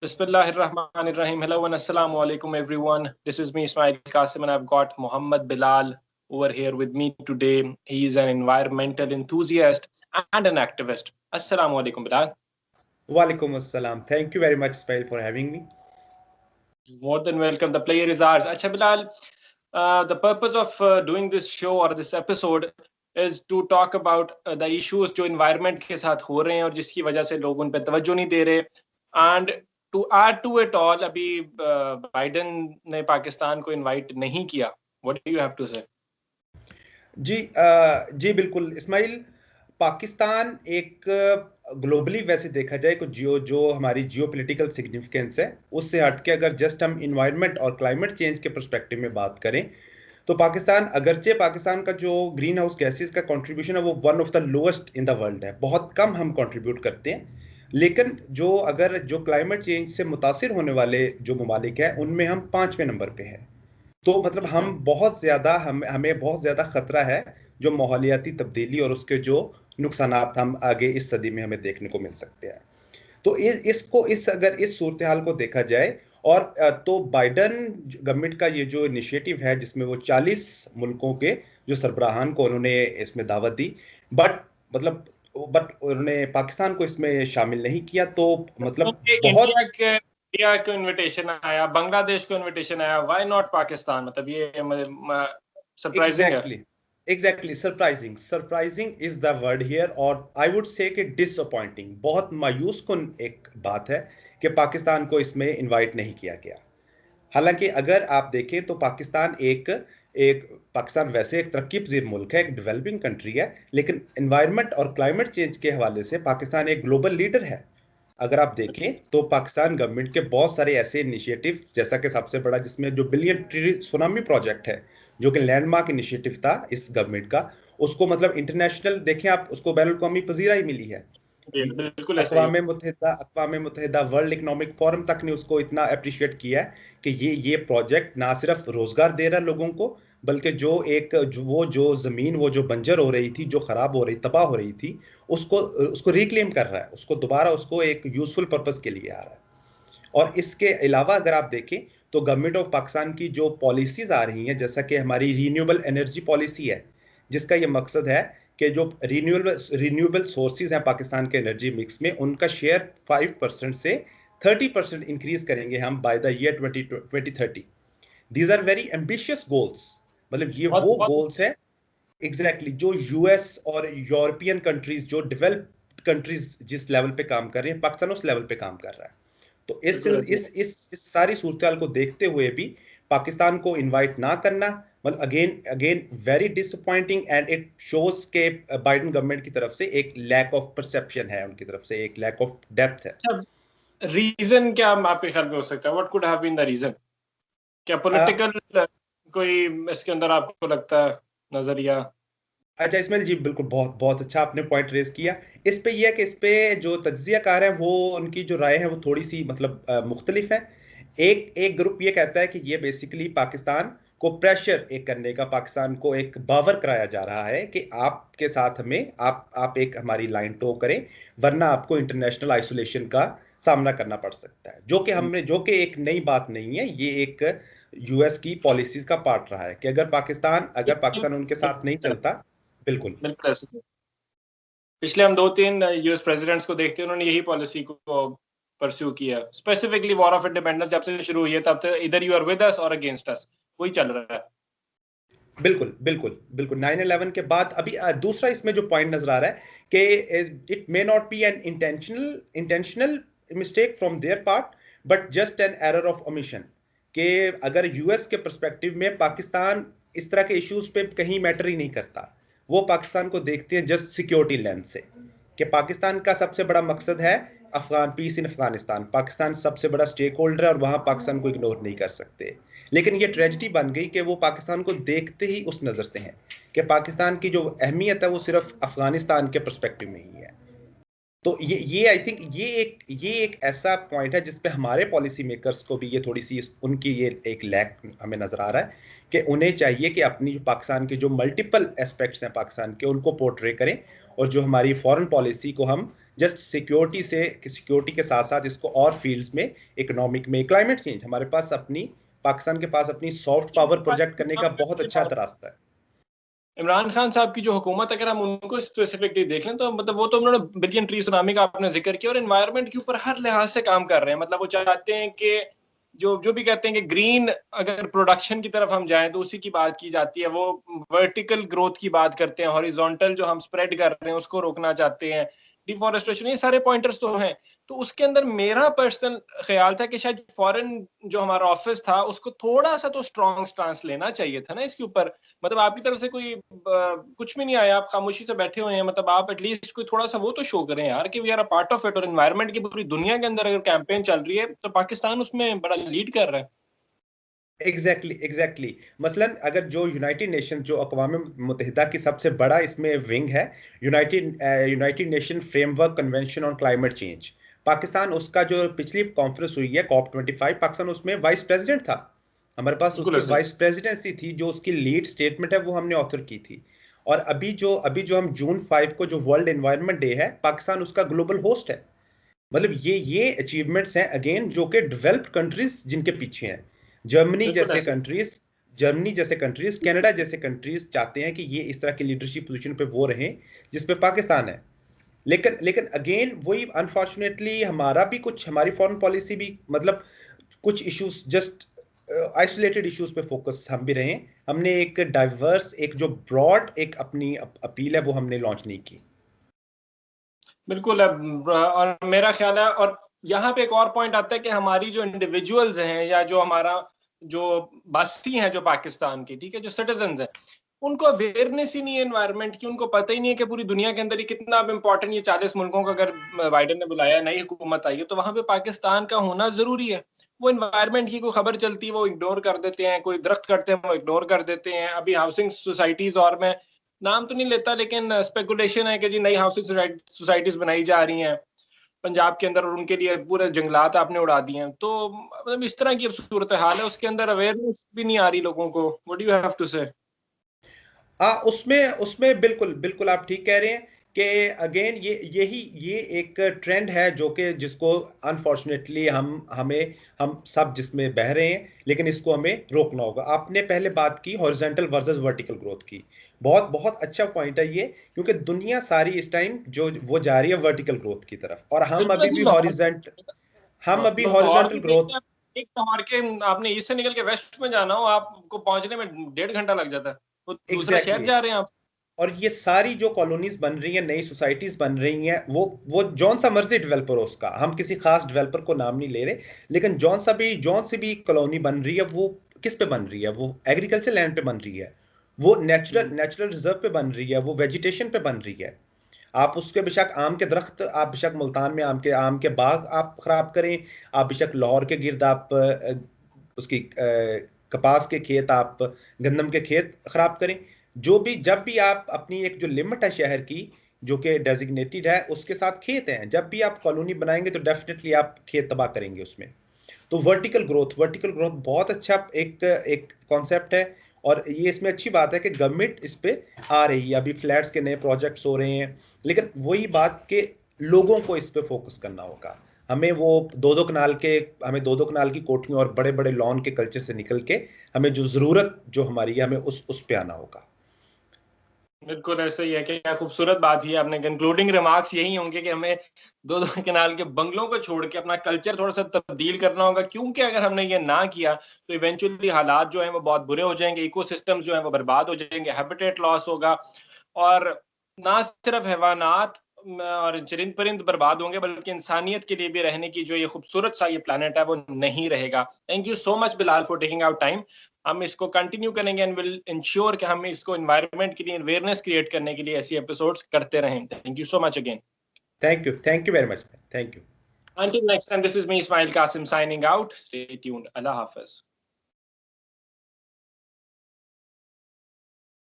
Bismillahirrahmanirrahim. Hello and assalamu alaikum everyone. This is me Ismail Qasim and I've got Muhammad Bilal over here with me today. He is an environmental enthusiast and an activist. Assalamu alaikum Bilal. Walaikum assalam. Thank you very much, Ismail, for having me. More than welcome. The player is ours. Acha Bilal, the purpose of doing this show or this episode is to talk about the issues जो environment के साथ हो रहे हैं और जिसकी वजह से लोग उन पे तवज्जो नहीं दे रहे. And to add to it all, अभी बाइडेन ने पाकिस्तान को इनवाइट नहीं किया. What do you have to say? जी बिल्कुल इस्माइल, पाकिस्तान एक ग्लोबली वैसे देखा जाए को जो हमारी जियोपॉलिटिकल सिग्निफिकेंस है उससे हटके अगर जस्ट हम इन्वायरमेंट और क्लाइमेट चेंज के पर्सपेक्टिव में बात करें तो पाकिस्तान का जो ग्रीन हाउस गैसेस का कंट्रीब्यूशन है वो one of the lowest in the world है. बहुत कम हम कंट्रीब्यूट करते हैं, लेकिन जो क्लाइमेट चेंज से मुतासिर होने वाले जो ममालिक हैं उनमें हम 5वें नंबर पे हैं. तो मतलब हमें बहुत ज्यादा खतरा है जो माहौलियाती तब्दीली और उसके जो नुकसानात हम आगे इस सदी में हमें देखने को मिल सकते हैं. तो अगर इस सूरत हाल को देखा जाए और तो बाइडन गवर्नमेंट का ये जो इनिशिएटिव है जिसमें वो 40 मुल्कों के जो सरबराहान को उन्होंने इसमें दावत दी, बट उन्होंने पाकिस्तान को इसमें शामिल नहीं किया. तो मतलब बहुत इंडिया को इनविटेशन आया, बांग्लादेश को इनविटेशन आया, व्हाई नॉट पाकिस्तान? मतलब ये सरप्राइजिंग है. Exactly, surprising is the word here, और I would say कि disappointing, बहुत मायूस कुन एक बात है कि पाकिस्तान को इसमें इनवाइट नहीं किया गया. हालांकि अगर आप देखें तो पाकिस्तान वैसे एक तरक्की पजीर मुल्क है, एक डेवलपिंग कंट्री है, लेकिन एनवायरनमेंट और क्लाइमेट चेंज के हवाले से पाकिस्तान एक ग्लोबल लीडर है. अगर आप देखें तो पाकिस्तान गवर्नमेंट के बहुत सारे ऐसे इनिशिएटिव, जैसा कि सबसे बड़ा जिसमें जो बिलियन ट्री सुनामी प्रोजेक्ट है जो कि लैंडमार्क इनिशिएटिव था इस गवर्नमेंट का, उसको मतलब इंटरनेशनल देखें आप, उसको बैनुल-अक़वामी पजीराई मिली है. अक़वाम मुत्तहिदा वर्ल्ड इकोनॉमिक फोरम तक ने उसको इतना अप्रिशिएट किया है कि ये प्रोजेक्ट ना सिर्फ रोजगार दे रहा है लोगों को, बल्कि जो जमीन वो जो बंजर हो रही थी, जो खराब हो रही, तबाह हो रही थी, उसको रिक्लेम कर रहा है, उसको दोबारा उसको एक यूजफुल पर्पस के लिए आ रहा है. और इसके अलावा अगर आप देखें तो गवर्नमेंट ऑफ पाकिस्तान की जो पॉलिसीज आ रही हैं, जैसा कि हमारी रीन्यूएबल एनर्जी पॉलिसी है, जिसका ये मकसद है कि जो रिन्यूएबल सोर्सेज हैं पाकिस्तान के एनर्जी मिक्स में, उनका शेयर 5% से 30% इंक्रीज करेंगे हम by the year 2030. These are very ambitious goals. मतलब ये वो गोल्स हैं एग्जैक्टली जो यूएस और यूरोपियन कंट्रीज, जो डेवलप्ड कंट्रीज जिस लेवल पे काम कर रही हैं, पाकिस्तान उस लेवल पे काम कर रहा है. तो इस सारी सूरत को देखते हुए भी पाकिस्तान को इनवाइट ना करना, मतलब again very disappointing, and it shows के बाइडेन गवर्नमेंट की तरफ से एक लैक ऑफ परसेप्शन है, उनकी तरफ से एक लैक ऑफ डेप्थ है. रीजन क्या आपके ख्याल में हो सकता है? What could have been the reason? क्या पॉलिटिकल कोई इसके अंदर आपको लगता है नजरिया? अच्छा इसमाइल जी, बिल्कुल बहुत अच्छा आपने पॉइंट रेज किया. इस पे यह है कि इस पे जो तज्जियाकार है वो उनकी जो राय है वो थोड़ी सी मतलब मुख्तलिफ है. एक ग्रुप ये कहता है कि ये बेसिकली पाकिस्तान को प्रेशर करने का, पाकिस्तान को एक बावर कराया जा रहा है कि आपके साथ हमें आप एक हमारी लाइन टो करें, वरना आपको इंटरनेशनल आइसोलेशन का सामना करना पड़ सकता है. जो कि एक नई बात नहीं है, ये एक यूएस की पॉलिसीज का पार्ट रहा है कि अगर पाकिस्तान उनके साथ नहीं चलता. बिल्कुल पिछले हम 2-3 यूएस प्रेसिडेंट्स को देखते हैं, उन्होंने यही पॉलिसी को परस्यू किया. स्पेसिफिकली वॉर ऑफ इंडिपेंडेंस जब से शुरू हुई है तब से इधर यू आर विद अस और अगेंस्ट अस, वही चल रहा है. बिल्कुल 9/11 के बाद अभी दूसरा इसमें जो पॉइंट नजर आ रहा है कि it may not be an intentional mistake from their part, but just an error of omission. कि अगर यूएस के पर्सपेक्टिव में पाकिस्तान इस तरह के इश्यूज पे कहीं मैटर ही नहीं करता, वो पाकिस्तान को देखते हैं जस्ट सिक्योरिटी लेंस से, कि पाकिस्तान का सबसे बड़ा मकसद है पीस इन अफगानिस्तान. पाकिस्तान सबसे बड़ा स्टेक होल्डर है और वहां पाकिस्तान को इग्नोर नहीं कर सकते. लेकिन ये ट्रेजेडी बन गई कि वो पाकिस्तान को देखते ही उस नजर से हैं कि पाकिस्तान की जो अहमियत है वो सिर्फ अफगानिस्तान के पर्सपेक्टिव में ही है. तो ये आई थिंक ये एक ऐसा पॉइंट है जिसपे हमारे पॉलिसी मेकर्स को भी ये थोड़ी सी उनकी ये एक लैक हमें नजर आ रहा है कि उन्हें चाहिए कि अपनी पाकिस्तान के जो मल्टीपल एस्पेक्ट्स हैं पाकिस्तान के, उनको पोर्ट्रे करें, और जो हमारी फॉरेन पॉलिसी को हम जस्ट सिक्योरिटी के साथ साथ इसको और फील्ड्स में, इकोनॉमिक में, क्लाइमेट चेंज, हमारे पास पाकिस्तान के पास अपनी सॉफ्ट पावर प्रोजेक्ट करने का बहुत अच्छा रास्ता है। इमरान खान साहब की जो हुकूमत, अगर हम उनको स्पेसिफिकली देख लें तो मतलब वो तो उन्होंने बिलियन ट्री सुनामी का आपने जिक्र किया और एनवायरनमेंट के ऊपर हर लिहाज से काम कर रहे हैं। मतलब वो चाहते हैं कि जो भी कहते हैं कि ग्रीन अगर प्रोडक्शन की तरफ हम जाएं तो उसी की बात की जाती है। वो वर्टिकल ग्रोथ की बात करते हैं, हॉरिजॉन्टल जो हम स्प्रेड कर रहे हैं उसको रोकना चाहते हैं, डिफॉरेस्टेशन, ये सारे पॉइंटर्स तो हैं। तो उसके अंदर मेरा पर्सनल ख्याल था कि शायद फॉरेन जो हमारा ऑफिस था उसको थोड़ा सा तो स्ट्रॉन्ग स्टांस लेना चाहिए था ना इसके ऊपर। मतलब आपकी तरफ से कोई कुछ भी नहीं आया, आप खामोशी से बैठे हुए हैं। मतलब आप एटलीस्ट कोई थोड़ा सा वो तो शो करें यार कि we are a part of it. और एनवायरनमेंट की पूरी दुनिया के अंदर अगर कैंपेन चल रही है तो पाकिस्तान उसमें बड़ा लीड कर रहा है। एग्जैक्टली मसलन अगर जो यूनाइटेड नेशन, जो अक़वाम मुत्तहिदा की सबसे बड़ा इसमें विंग है, United nation framework convention on climate change, Pakistan उसका जो पिछली कॉन्फ्रेंस हुई है COP25, पाकिस्तान उसमें वाइस प्रेसिडेंट था। हमारे पास बिल्कुल उसकी ऐसे। वाइस प्रेसिडेंसी थी, जो उसकी लीड स्टेटमेंट है वो हमने ऑथर की थी। और अभी जो हम जून 5 को जो वर्ल्ड एनवायरनमेंट डे है, पाकिस्तान उसका ग्लोबल होस्ट है। मतलब ये अचीवमेंट्स हैं अगेन, जो कि डेवलप्ड कंट्रीज जिनके पीछे हैं। जर्मनी बिल्कुल जैसे ऐसे। कंट्रीज जर्मनी जैसे कंट्रीज, कनाडा जैसे कंट्रीज चाहते हैं कि ये इस तरह की लीडरशिप पोजीशन पे वो रहें जिस पे पाकिस्तान है। लेकिन लेकिन अगेन वही, अनफॉर्चुनेटली हमारी फॉरेन पॉलिसी भी, मतलब कुछ इश्यूज जस्ट आइसोलेटेड इश्यूज पे फोकस हम भी रहे। हमने एक डाइवर्स, एक जो ब्रॉड एक अपनी अपील है वो हमने लॉन्च नहीं की। बिल्कुल। और मेरा ख्याल है, और यहाँ पे एक और पॉइंट आता है कि हमारी जो इंडिविजुअल्स हैं या जो हमारा जो बस्ती हैं जो पाकिस्तान की, ठीक है, जो सिटीजन्स हैं, उनको अवेयरनेस ही नहीं है एनवायरनमेंट की। उनको पता ही नहीं है कि पूरी दुनिया के अंदर ये कितना अब इम्पोर्टेंट, ये 40 मुल्कों का अगर बाइडेन ने बुलाया, नई हुकूमत आई है, तो वहां पे पाकिस्तान का होना जरूरी है। वो एनवायरनमेंट की कोई खबर चलती है वो इग्नोर कर देते हैं, कोई दरख्त करते हैं वो इग्नोर कर देते हैं। अभी हाउसिंग सोसाइटीज, और मैं नाम तो नहीं लेता लेकिन स्पेकुलेशन है कि जी नई हाउसिंग सोसाइटीज बनाई जा रही हैं पंजाब के अंदर और उनके लिए पूरे जंगलात आपने उड़ा दिए हैं। तो मतलब इस तरह की अब सूरत हाल है, उसके अंदर अवेयरनेस भी नहीं आ रही लोगों को। What do you have to say? हाँ, उसमें उसमें बिल्कुल बिल्कुल आप ठीक कह रहे हैं कि अगेन ये एक ट्रेंड है जो कि जिसको अनफॉर्चुनेटली हम सब जिसमें बह रहे हैं, लेकिन इसको हमें रोकना होगा। आपने पहले बात की हॉरिजॉन्टल वर्सेस वर्टिकल ग्रोथ की, बहुत बहुत अच्छा पॉइंट है ये, क्योंकि दुनिया सारी इस टाइम जो वो जा रही है वर्टिकल ग्रोथ की तरफ, और हम बिल्कुल अभी ऐसे। भी लाहौर, हम अभी लाहौर हॉरिजॉन्टल की ग्रोथ। देखिए आप, एक लाहौर के, आपने ईस्ट से निकल के वेस्ट में जाना हो, आपको पहुंचने में 1.5 घंटा लग जाता है। वो दूसरे शहर एग्जैक्टली जा रहे हैं आप। और ये सारी जो कॉलोनीज बन रही हैं, नई सोसाइटीज बन रही हैं, वो जौन सा मर्जी डेवलपर हो, उसका हम किसी खास डेवलपर को नाम नहीं ले रहे, लेकिन जौन सी भी कॉलोनी बन रही है, वो किस पे बन रही है? वो एग्रीकल्चर लैंड पे बन रही है, वो नेचुरल रिजर्व पे बन रही है, वो वेजिटेशन पे बन रही है। आप उसके बेशक आम के दरख्त, आप बेशक मुल्तान में आम के बाग आप खराब करें, आप बेशक लाहौर के गिर्द आप उसकी कपास के खेत, आप गंदम के खेत खराब करें। जब भी आप अपनी एक जो लिमिट है शहर की, जो कि डेजिग्नेटेड है, उसके साथ खेत हैं, जब भी आप कॉलोनी बनाएंगे तो डेफिनेटली आप खेत तबाह करेंगे उसमें। तो वर्टिकल ग्रोथ बहुत अच्छा एक एक कॉन्सेप्ट है। और ये इसमें अच्छी बात है कि गवर्नमेंट इस पे आ रही है, अभी फ्लैट्स के नए प्रोजेक्ट्स हो रहे हैं, लेकिन वही बात कि लोगों को इस पे फोकस करना होगा। हमें दो दो कनाल की कोठियों और बड़े बड़े लॉन के कल्चर से निकल के, हमें जो जरूरत जो हमारी है, हमें उस पे आना होगा। बिल्कुल ऐसे ही है कि क्या खूबसूरत बात ही आपने। कंक्लूडिंग रिमार्क्स यही होंगे कि हमें दो दो कनाल के बंगलों को छोड़ के अपना कल्चर थोड़ा सा तब्दील करना होगा, क्योंकि अगर हमने ये ना किया तो इवेंचुअली हालात जो हैं वो बहुत बुरे हो जाएंगे, इकोसिस्टम जो है वो बर्बाद हो जाएंगे, हैबिटेट लॉस होगा, और ना सिर्फ हैवानात और चरिंद परिंद बर्बाद होंगे बल्कि इंसानियत के लिए भी रहने की जो ये खूबसूरत सा ये प्लानट है वो नहीं रहेगा। Thank you so much Bilal for taking out time. हम इसको कंटिन्यू करेंगे एंड विल इंश्योर कि हम इसको एनवायरनमेंट के लिए अवेयरनेस क्रिएट करने के लिए ऐसी एपिसोड्स करते रहें। Thank you so much again. Thank you very much, thank you. Until next time, this is me, Ismail Qasim, signing out. Stay tuned. Allah Hafiz.